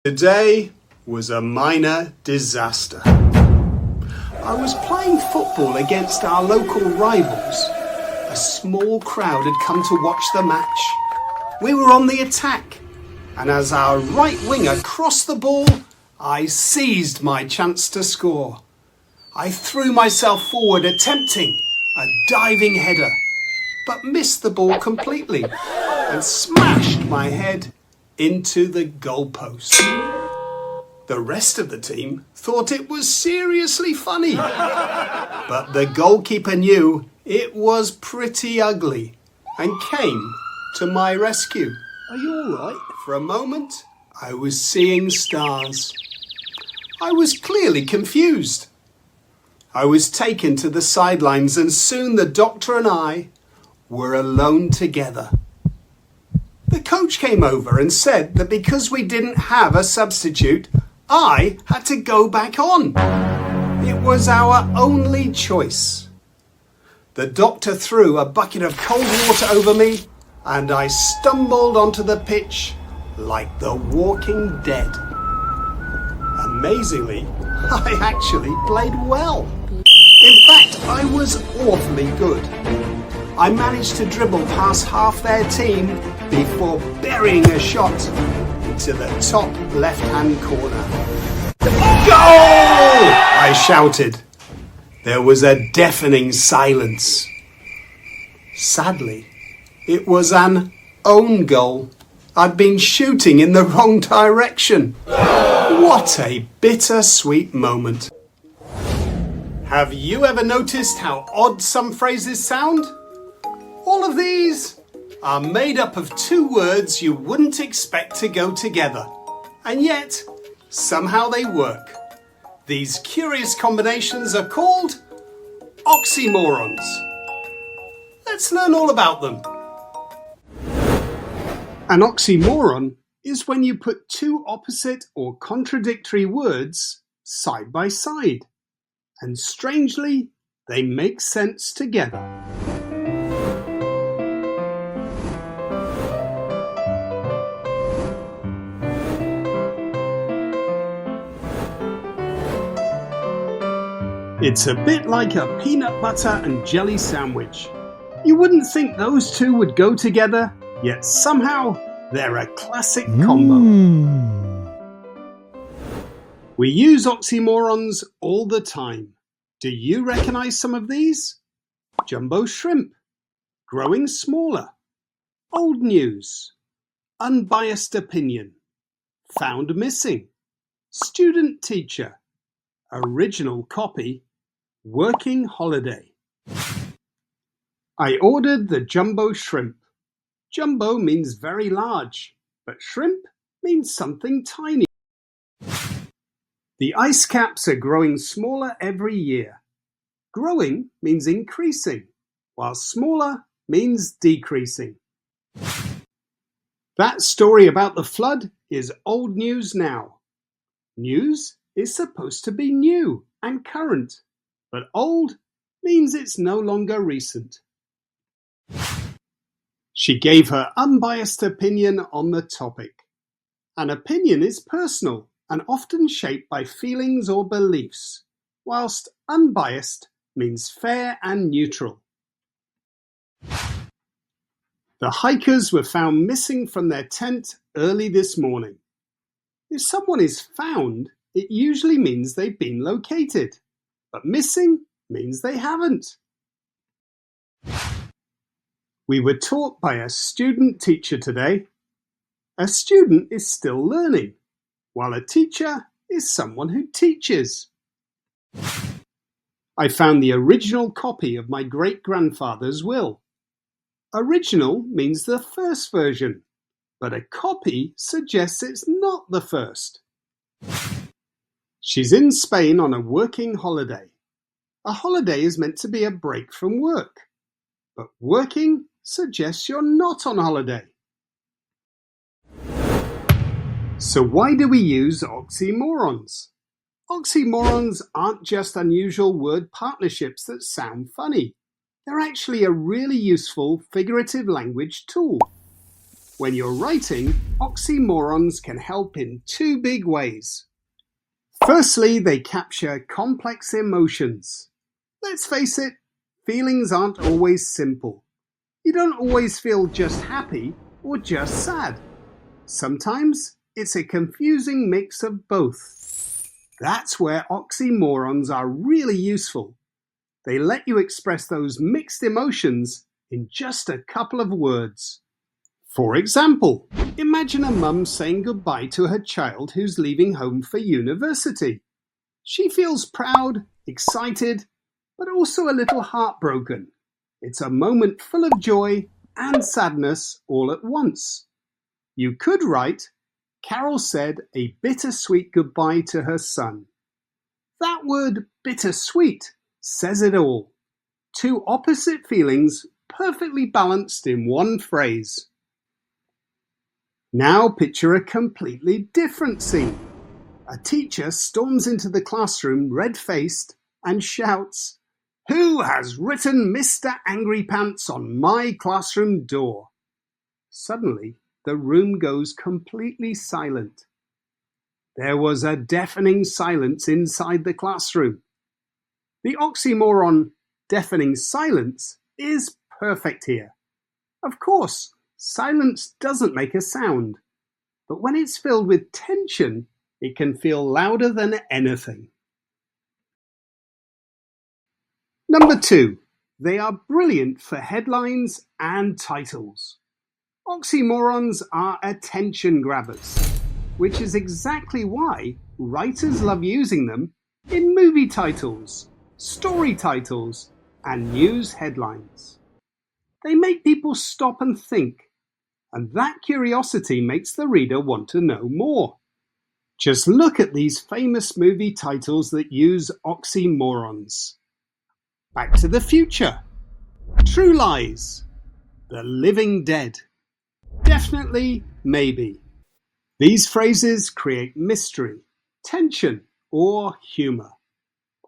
Today was a minor disaster. I was playing football against our local rivals. A small crowd had come to watch the match. We were on the attack, and as our right winger crossed the ball, I seized my chance to score. I threw myself forward attempting a diving header, but missed the ball completely and smashed my head into the goalpost. The rest of the team thought it was seriously funny, but the goalkeeper knew it was pretty ugly and came to my rescue. Are you all right? For a moment, I was seeing stars. I was clearly confused. I was taken to the sidelines, and soon the doctor and I were alone together. The coach came over and said that because we didn't have a substitute, I had to go back on. It was our only choice. The doctor threw a bucket of cold water over me, and I stumbled onto the pitch like the walking dead. Amazingly, I actually played well. In fact, I was awfully good. I managed to dribble past half their team before burying a shot into the top left-hand corner. Goal! I shouted. There was a deafening silence. Sadly, it was an own goal. I'd been shooting in the wrong direction. What a bittersweet moment. Have you ever noticed how odd some phrases sound? All of these are made up of two words you wouldn't expect to go together, and yet somehow they work. These curious combinations are called oxymorons. Let's learn all about them. An oxymoron is when you put two opposite or contradictory words side by side, and strangely, they make sense together. It's a bit like a peanut butter and jelly sandwich. You wouldn't think those two would go together, yet somehow they're a classic combo. We use oxymorons all the time. Do you recognize some of these? Jumbo shrimp, growing smaller, old news, unbiased opinion, found missing, student teacher, original copy, working holiday. I ordered the jumbo shrimp. Jumbo means very large, but shrimp means something tiny. The ice caps are growing smaller every year. Growing means increasing, while smaller means decreasing. That story about the flood is old news now. News is supposed to be new and current, but old means it's no longer recent. She gave her unbiased opinion on the topic. An opinion is personal and often shaped by feelings or beliefs, whilst unbiased means fair and neutral. The hikers were found missing from their tent early this morning. If someone is found, it usually means they've been located, but missing means they haven't. We were taught by a student teacher today. A student is still learning, while a teacher is someone who teaches. I found the original copy of my great-grandfather's will. Original means the first version, but a copy suggests it's not the first. She's in Spain on a working holiday. A holiday is meant to be a break from work, but working suggests you're not on holiday. So why do we use oxymorons? Oxymorons aren't just unusual word partnerships that sound funny. They're actually a really useful figurative language tool. When you're writing, oxymorons can help in two big ways. Firstly, they capture complex emotions. Let's face it, feelings aren't always simple. You don't always feel just happy or just sad. Sometimes it's a confusing mix of both. That's where oxymorons are really useful. They let you express those mixed emotions in just a couple of words. For example, imagine a mum saying goodbye to her child who's leaving home for university. She feels proud, excited, but also a little heartbroken. It's a moment full of joy and sadness all at once. You could write, Carol said a bittersweet goodbye to her son. That word bittersweet says it all. Two opposite feelings perfectly balanced in one phrase. Now picture a completely different scene. A teacher storms into the classroom red-faced and shouts, "Who has written Mr. Angry Pants on my classroom door?" Suddenly, the room goes completely silent. There was a deafening silence inside the classroom. The oxymoron deafening silence is perfect here. Of course, silence doesn't make a sound, but when it's filled with tension, it can feel louder than anything. Number 2. They are brilliant for headlines and titles. Oxymorons are attention grabbers, which is exactly why writers love using them in movie titles, story titles, and news headlines. They make people stop and think, and that curiosity makes the reader want to know more. Just look at these famous movie titles that use oxymorons. Back to the Future, True Lies, The Living Dead, Definitely, Maybe. These phrases create mystery, tension, or humor,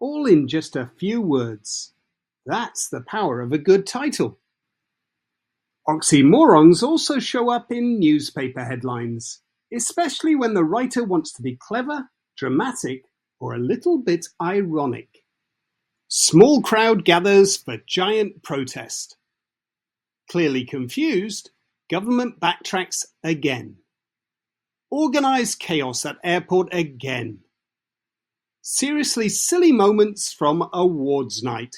all in just a few words. That's the power of a good title. Oxymorons also show up in newspaper headlines, especially when the writer wants to be clever, dramatic, or a little bit ironic. Small crowd gathers for giant protest. Clearly confused, government backtracks again. Organized chaos at airport again. Seriously silly moments from awards night.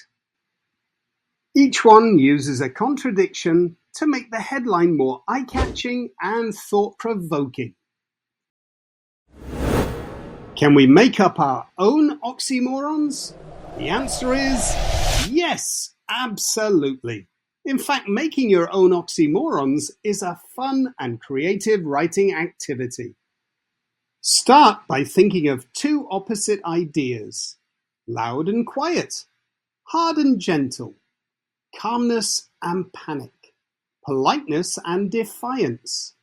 Each one uses a contradiction to make the headline more eye-catching and thought-provoking. Can we make up our own oxymorons? The answer is yes, absolutely. In fact, making your own oxymorons is a fun and creative writing activity. Start by thinking of two opposite ideas: loud and quiet, hard and gentle, calmness and panic, politeness and defiance.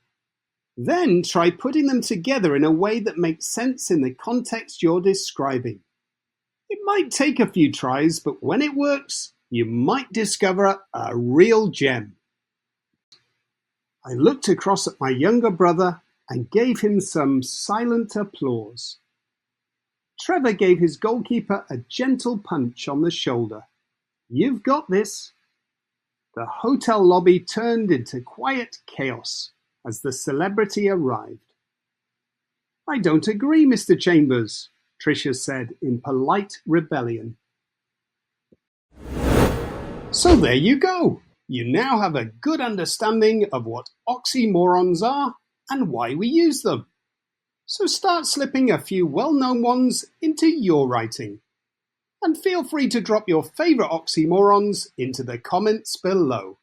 Then try putting them together in a way that makes sense in the context you're describing. It might take a few tries, but when it works, you might discover a real gem. I looked across at my younger brother and gave him some silent applause. Trevor gave his goalkeeper a gentle punch on the shoulder. "You've got this." The hotel lobby turned into quiet chaos as the celebrity arrived. "I don't agree, Mr. Chambers," Tricia said in polite rebellion. So there you go. You now have a good understanding of what oxymorons are and why we use them. So start slipping a few well-known ones into your writing. And feel free to drop your favorite oxymorons into the comments below.